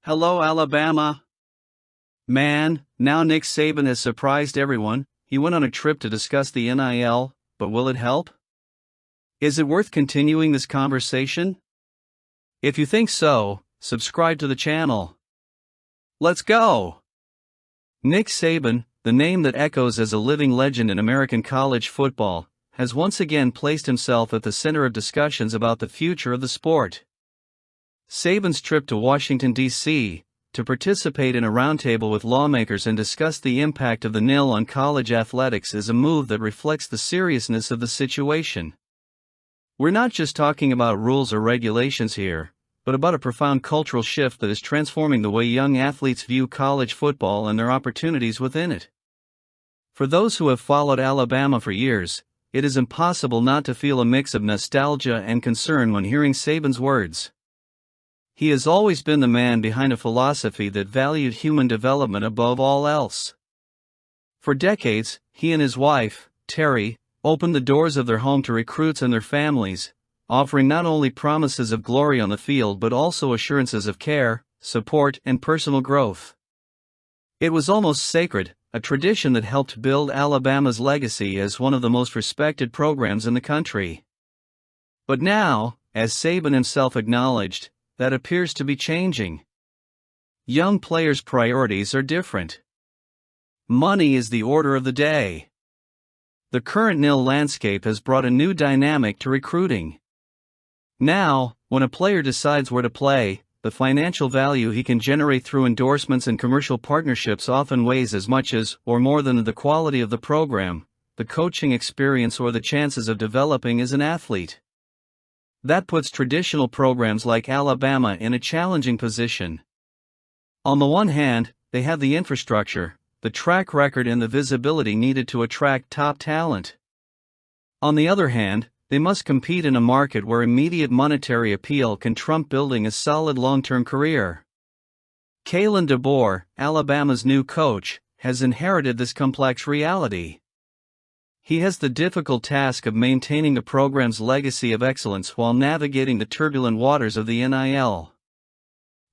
Hello, Alabama. Man, now Nick Saban has surprised everyone. He went on a trip to discuss the NIL, but will it help? Is it worth continuing this conversation? If you think so, subscribe to the channel. Let's go! Nick Saban, the name that echoes as a living legend in American college football, has once again placed himself at the center of discussions about the future of the sport. Saban's trip to Washington, D.C., to participate in a roundtable with lawmakers and discuss the impact of the NIL on college athletics is a move that reflects the seriousness of the situation. We're not just talking about rules or regulations here, but about a profound cultural shift that is transforming the way young athletes view college football and their opportunities within it. For those who have followed Alabama for years, it is impossible not to feel a mix of nostalgia and concern when hearing Saban's words. He has always been the man behind a philosophy that valued human development above all else. For decades, he and his wife, Terry, opened the doors of their home to recruits and their families, offering not only promises of glory on the field but also assurances of care, support, and personal growth. It was almost sacred, a tradition that helped build Alabama's legacy as one of the most respected programs in the country. But now, as Saban himself acknowledged, that appears to be changing. Young players' priorities are different. Money is the order of the day. The current NIL landscape has brought a new dynamic to recruiting. Now, when a player decides where to play, the financial value he can generate through endorsements and commercial partnerships often weighs as much as, or more than, the quality of the program, the coaching experience, or the chances of developing as an athlete. That puts traditional programs like Alabama in a challenging position. On the one hand, they have the infrastructure, the track record, and the visibility needed to attract top talent. On the other hand, they must compete in a market where immediate monetary appeal can trump building a solid long-term career. Kalen DeBoer, Alabama's new coach, has inherited this complex reality. He has the difficult task of maintaining the program's legacy of excellence while navigating the turbulent waters of the NIL.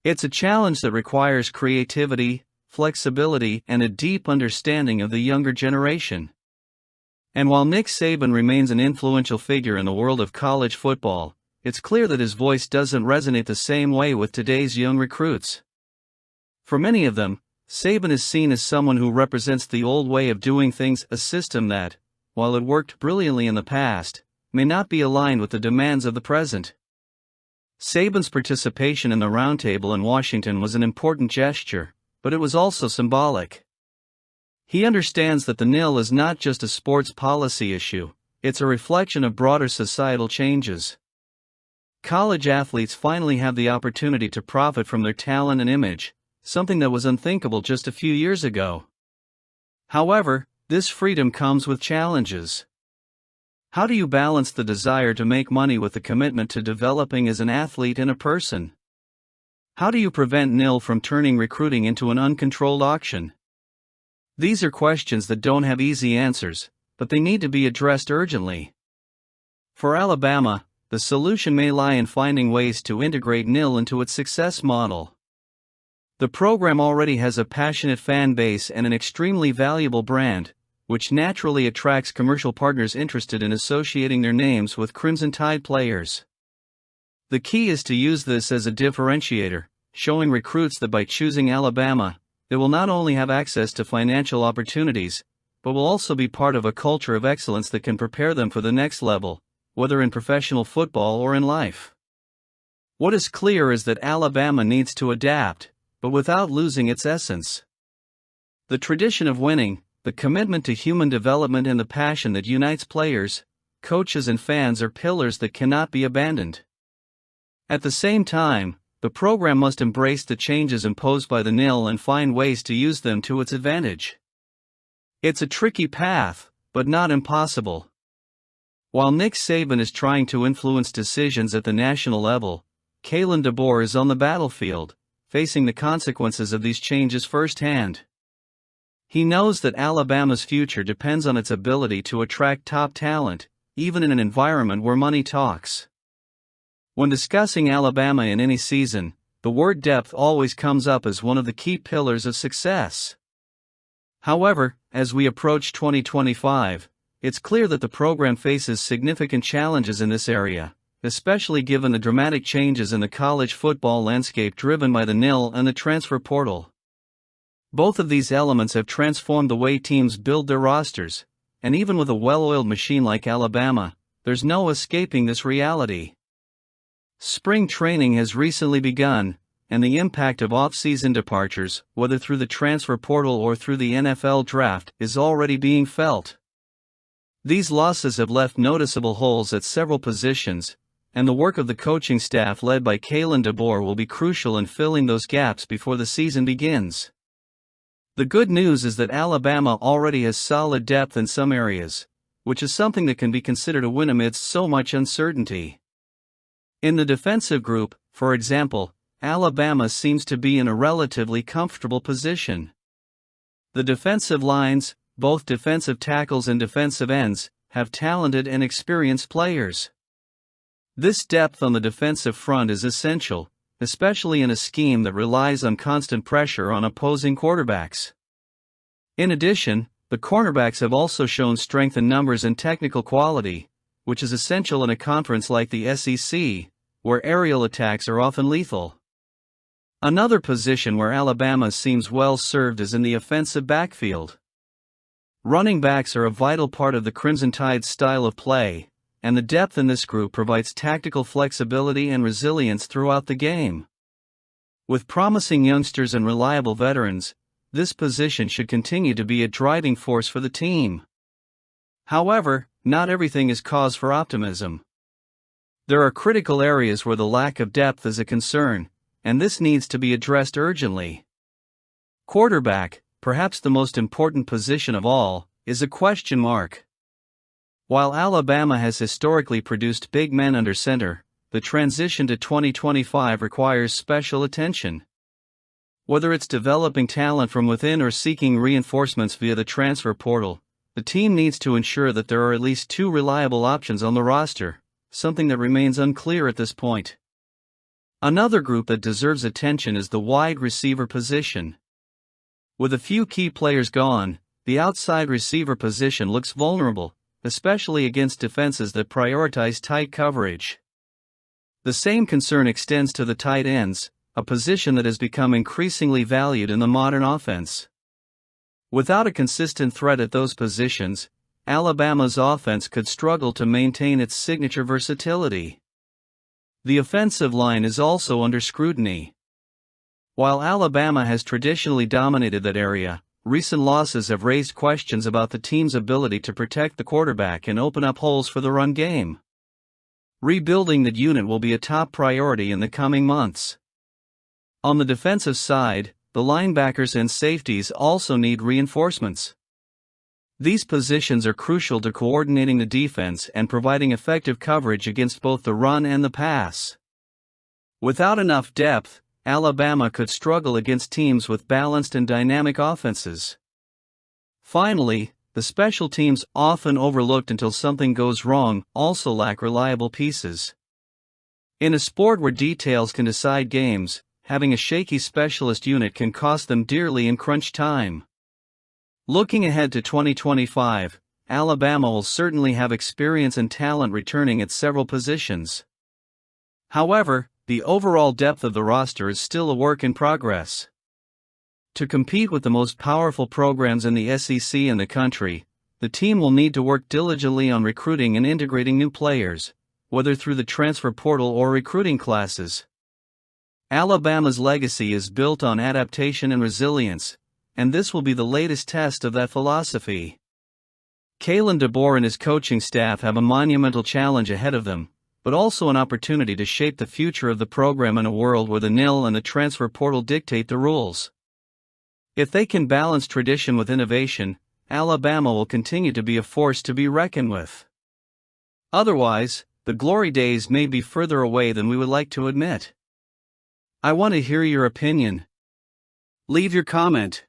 It's a challenge that requires creativity, flexibility, and a deep understanding of the younger generation. And while Nick Saban remains an influential figure in the world of college football, it's clear that his voice doesn't resonate the same way with today's young recruits. For many of them, Saban is seen as someone who represents the old way of doing things, a system that, while it worked brilliantly in the past, may not be aligned with the demands of the present. Saban's participation in the roundtable in Washington was an important gesture, but it was also symbolic. He understands that the NIL is not just a sports policy issue, it's a reflection of broader societal changes. College athletes finally have the opportunity to profit from their talent and image, something that was unthinkable just a few years ago. However, this freedom comes with challenges. How do you balance the desire to make money with the commitment to developing as an athlete and a person? How do you prevent NIL from turning recruiting into an uncontrolled auction? These are questions that don't have easy answers, but they need to be addressed urgently. For Alabama, the solution may lie in finding ways to integrate NIL into its success model. The program already has a passionate fan base and an extremely valuable brand, which naturally attracts commercial partners interested in associating their names with Crimson Tide players. The key is to use this as a differentiator, showing recruits that by choosing Alabama, they will not only have access to financial opportunities, but will also be part of a culture of excellence that can prepare them for the next level, whether in professional football or in life. What is clear is that Alabama needs to adapt, but without losing its essence. The tradition of winning, the commitment to human development, and the passion that unites players, coaches, and fans are pillars that cannot be abandoned. At the same time, the program must embrace the changes imposed by the NIL and find ways to use them to its advantage. It's a tricky path, but not impossible. While Nick Saban is trying to influence decisions at the national level, Kalen DeBoer is on the battlefield, facing the consequences of these changes firsthand. He knows that Alabama's future depends on its ability to attract top talent, even in an environment where money talks. When discussing Alabama in any season, the word depth always comes up as one of the key pillars of success. However, as we approach 2025, it's clear that the program faces significant challenges in this area, especially given the dramatic changes in the college football landscape driven by the NIL and the transfer portal. Both of these elements have transformed the way teams build their rosters, and even with a well-oiled machine like Alabama, there's no escaping this reality. Spring training has recently begun, and the impact of off-season departures, whether through the transfer portal or through the NFL draft, is already being felt. These losses have left noticeable holes at several positions, and the work of the coaching staff led by Kalen DeBoer will be crucial in filling those gaps before the season begins. The good news is that Alabama already has solid depth in some areas, which is something that can be considered a win amidst so much uncertainty. In the defensive group, for example, Alabama seems to be in a relatively comfortable position. The defensive lines, both defensive tackles and defensive ends, have talented and experienced players. This depth on the defensive front is essential, especially in a scheme that relies on constant pressure on opposing quarterbacks. In addition, the cornerbacks have also shown strength in numbers and technical quality, which is essential in a conference like the SEC, where aerial attacks are often lethal. Another position where Alabama seems well served is in the offensive backfield. Running backs are a vital part of the Crimson Tide's style of play, and the depth in this group provides tactical flexibility and resilience throughout the game. With promising youngsters and reliable veterans, this position should continue to be a driving force for the team. However, not everything is cause for optimism. There are critical areas where the lack of depth is a concern, and this needs to be addressed urgently. Quarterback, perhaps the most important position of all, is a question mark. While Alabama has historically produced big men under center, the transition to 2025 requires special attention. Whether it's developing talent from within or seeking reinforcements via the transfer portal, the team needs to ensure that there are at least two reliable options on the roster, something that remains unclear at this point. Another group that deserves attention is the wide receiver position. With a few key players gone, the outside receiver position looks vulnerable, especially against defenses that prioritize tight coverage. The same concern extends to the tight ends, a position that has become increasingly valued in the modern offense. Without a consistent threat at those positions, Alabama's offense could struggle to maintain its signature versatility. The offensive line is also under scrutiny. While Alabama has traditionally dominated that area, recent losses have raised questions about the team's ability to protect the quarterback and open up holes for the run game. Rebuilding that unit will be a top priority in the coming months. On the defensive side, the linebackers and safeties also need reinforcements. These positions are crucial to coordinating the defense and providing effective coverage against both the run and the pass. Without enough depth, Alabama could struggle against teams with balanced and dynamic offenses. Finally, the special teams, often overlooked until something goes wrong, also lack reliable pieces. In a sport where details can decide games, having a shaky specialist unit can cost them dearly in crunch time. Looking ahead to 2025, Alabama will certainly have experience and talent returning at several positions. However, the overall depth of the roster is still a work in progress. To compete with the most powerful programs in the SEC and the country, the team will need to work diligently on recruiting and integrating new players, whether through the transfer portal or recruiting classes. Alabama's legacy is built on adaptation and resilience, and this will be the latest test of that philosophy. Kalen DeBoer and his coaching staff have a monumental challenge ahead of them, but also an opportunity to shape the future of the program in a world where the NIL and the transfer portal dictate the rules. If they can balance tradition with innovation, Alabama will continue to be a force to be reckoned with. Otherwise, the glory days may be further away than we would like to admit. I want to hear your opinion. Leave your comment.